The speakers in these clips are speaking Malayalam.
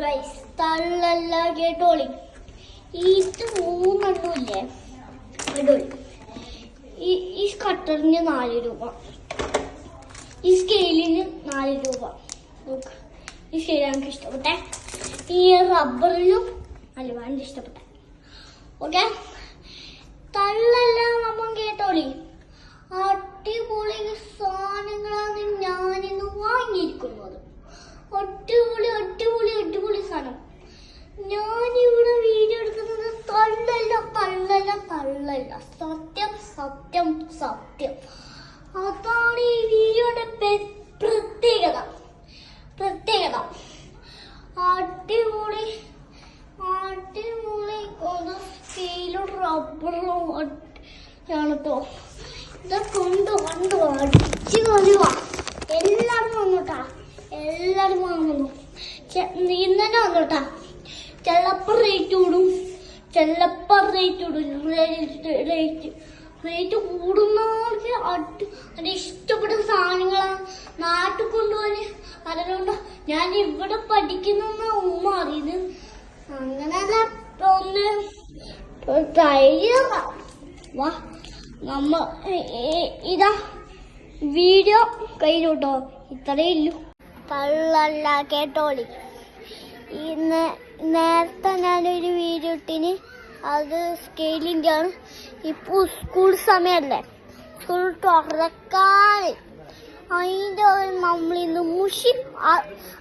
ഗൈസ് തള്ളല്ല കേട്ടോളി. ഇത് 3 എണ്ണമില്ലേ കേട്ടോളി. ഈ കട്ടറിന് 4 രൂപ, ഈ സ്കെയിലിന് 4 രൂപ. ഈ സ്കെയിൽ എനിക്ക് ഇഷ്ടപ്പെട്ടെ. ഈ റബ്ബറിനും അലുവാണ്ട് ഇഷ്ടപ്പെട്ടെ. ഓക്കെ, തള്ളല്ല നമ്മ കേട്ടോളി. അടിപൊളി സാധനങ്ങളാണ് ഞാനിന്ന് വാങ്ങിയിരിക്കുന്നത്. അടിപൊളി അടിപൊളി അടിപൊളി സാധനം. ഞാനിവിടെ വീഡിയോ എടുക്കുന്നത് തള്ളല്ല തള്ളല്ല തള്ളല്ല, സത്യം സത്യം സത്യം. അതാണ് ഈ വീഡിയോയുടെ പ്രത്യേകത. അടിപൊളി അടിപൊളി സ്കെയിലും റബ്ബറും ആണോ. ഇത് കൊണ്ട് അടിച്ചു കളിവാ. എല്ലാവരും വന്നോട്ടാ, എല്ലാവരും വാങ്ങുന്നു. ഇന്നെ വന്നോട്ടാ. ചിലപ്പോൾ റേറ്റ് കൂടും, ചിലപ്പോൾ റേറ്റ് കൂടുന്നവർക്ക് അത് ഇഷ്ടപ്പെട്ട സാധനങ്ങളാണ് നാട്ടിൽ കൊണ്ടുപോയി. അതുകൊണ്ട് ഞാൻ ഇവിടെ പഠിക്കുന്ന ഉമ്മ അറിയുന്നത്. അങ്ങനെയല്ല ഒന്ന് ട്രൈ ചെയ്യാം. വാ, നമ്മ ഇതാ വീഡിയോ കഴിഞ്ഞോട്ടോ. ഇത്രയേ ഇല്ലു. തള്ളല്ല കേട്ടോളി. നേരത്തെ ഞാനൊരു വീഡിയോ ഇട്ടിന്, അത് സ്കെയിലിൻ്റെ ആണ്. ഇപ്പോൾ സ്കൂൾ സമയമല്ലേ, സ്കൂൾ തുറക്കാൻ അതിൻ്റെ നമ്മളിന്ന്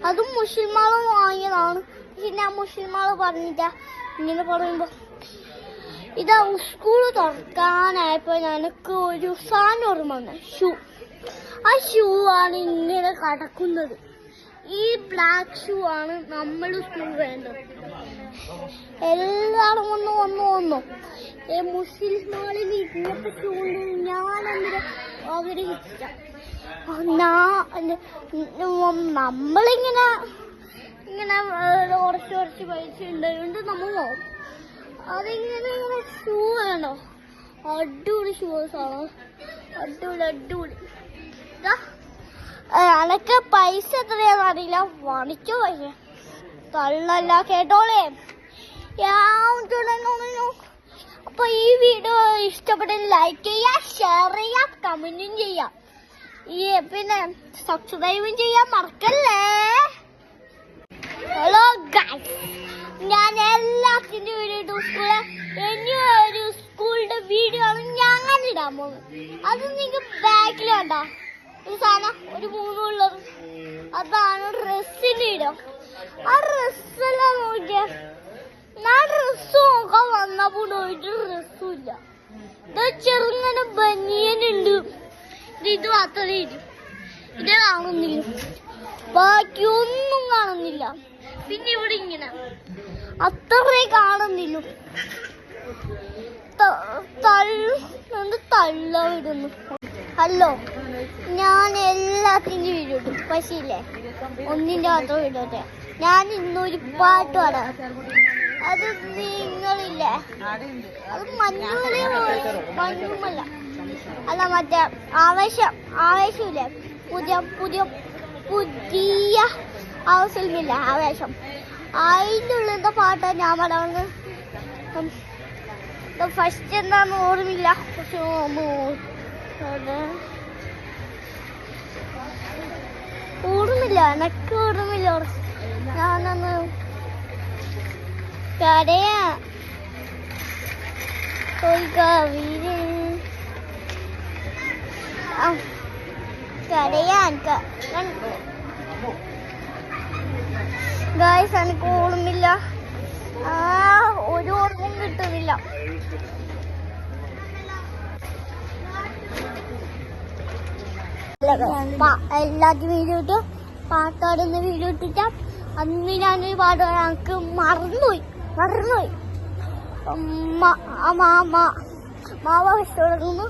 അതും മുഷിൽമാള് വാങ്ങിയതാണ്. പക്ഷെ ഞാൻ മുഷിൽമാള് പറഞ്ഞിട്ടാ ഇങ്ങനെ പറയുമ്പോൾ. ഇതാ സ്കൂൾ തുറക്കാനായപ്പോൾ എനിക്ക് ഒരു സാധനം ഓർമ്മ വന്നു. ആ ഷൂ ആണ് ഇങ്ങനെ കിടക്കുന്നത്. ഈ ബ്ലാക്ക് ഷൂ ആണ് നമ്മൾ സ്കൂൾ വേണ്ടത്. എല്ലാവരും വന്നു മുസ്ലിം മാളിൽ ഇങ്ങനത്തെ ഷൂ ഉണ്ട്. ഞാനെന്തിനാ അവര് നമ്മളിങ്ങനെ കുറച്ച് പൈസ ഉണ്ടായതുകൊണ്ട് നമ്മൾ പോകും. അതിങ്ങനെ ഷൂ വേണോ? അടിപൊളി ഷൂസ് ആണ്, അടിപൊളി. അനക്ക് പൈസ എത്രയാന്ന് അറിയില്ല, വാങ്ങിച്ചോ പൈസ. തള്ളല്ല കേട്ടോളേ. അപ്പൊ ഈ വീഡിയോ ഇഷ്ടപ്പെട്ട ലൈക്ക് ചെയ്യാ, ഷെയർ ചെയ്യാം, കമന്റും ചെയ്യാം. പിന്നെ സബ്സ്ക്രൈബും ചെയ്യാൻ മറക്കല്ലേ. ഹലോ ഗൈസ്, ഞാൻ എല്ലാത്തിന്റെ വീഡിയോ ഇട്ടു. ഇനിയൊരു സ്കൂളിന്റെ വീഡിയോ ആണ് ഞാൻ ഇടാൻ പോകുന്നത്. അത് നിങ്ങൾക്ക് ബാക്കിൽ കണ്ട ഒരു സാധനം, ഒരു 3 ഉള്ളത്, അതാണ് ഡ്രസ്സിന്റെ വീഡിയോ. ആ ഡ്രസ്സെല്ലാം നോക്കിയാ, ഞാൻ ഡ്രസ്സ് നോക്കാൻ വന്നപ്പോൾ ഒരു ഡ്രസ്സും ഇല്ല. ഇത് ചെറുങ്ങനെ ബനിയനുണ്ട്. ഇത് മാത്രമേ ഇല്ല, ഇത് കാണുന്നില്ല, ബാക്കിയൊന്നും കാണുന്നില്ല. പിന്നെ ഇവിടെ ഇങ്ങനെ അത്രേ കാണുന്നില്ല. തള്ള വിടുന്നു. ഹലോ, ഞാൻ എല്ലാത്തിന്റെ വീഡിയോ ഇടും. പക്ഷേ ഇല്ലേ, ഒന്നിന്റെ മാത്രം വീഡിയോട്ടെ. ഞാൻ ഇന്നൊരു പാട്ട് പാടാം. അത് നിങ്ങളില്ലേ, അത് മഞ്ഞുമല്ല, അല്ല മറ്റേ ആവേശമില്ലേ, പുതിയ ആവശ്യമില്ല, ആവേശം. അതിൻ്റെ ഉള്ളിലത്തെ പാട്ടാണ് ഞാൻ പാടാവുന്നത്. ഫസ്റ്റ് എന്താന്ന് ഓർമ്മയില്ല, പക്ഷെ ഓർമ്മയില്ല, എനക്ക് ഓർമ്മയില്ല. ഞാനന്ന് കരയാ ഗായ്സ്, എനിക്ക് ഓർമ്മയില്ല. ഒരു ഓർമ്മയും കിട്ടുന്നില്ല. എല്ലാത്തിനും വീഡിയോ ഇട്ടു, പാട്ടാടുന്ന വീഡിയോ ഇട്ടിട്ടാ. അന്ന് ഞാനൊരു പാട്ട് എനിക്ക് മറന്നുപോയി. മാവ തുടങ്ങുന്നു.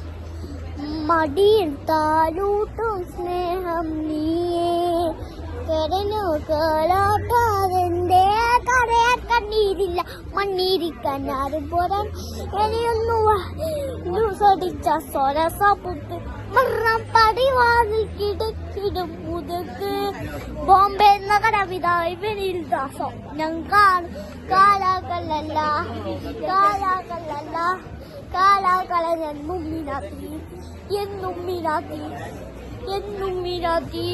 മടിയിൽ താലൂട്ടും സ്നേഹം നീയേ, കരനോ കാലാട്ടാതെന്റെ കടയാൻ കണ്ണീരില്ല, മണ്ണീരിക്കാൻ ആരും പോരാൻ ഇനിയൊന്നു സടിച്ച സ്വരസപ്പുട്ട് മറം പടിവാതിൽ കിടക്കിടും മുതക്ക്. ബോംബെ നഗരവിതായി ഇവനിൽ ദാസം ഞങ്ങൾ കാലാകളല്ല കാലാകളല്ല കാലാകളൻ എന്നും മീനാത്തി എന്നും മീനാത്തി എന്നും മീനാത്തി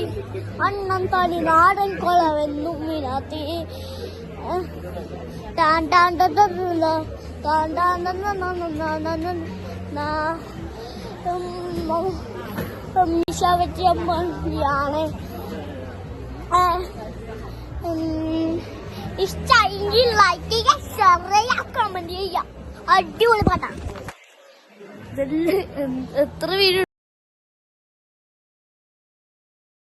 അണ്ണൻ തനി നാടൻ കൊളവെന്നും മീനാത്തി ടാൻ ടാൻ ടാൻ മീശ വെച്ചമ്മയാണ് ഇഷ്ടമെങ്കിൽ ലൈക്ക് ചെയ്യുക ഷെയർ ചെയ്യുക കമന്റ് ചെയ്യുക അടിപൊളി പാട്ടാണ് എത്ര വീഡിയോ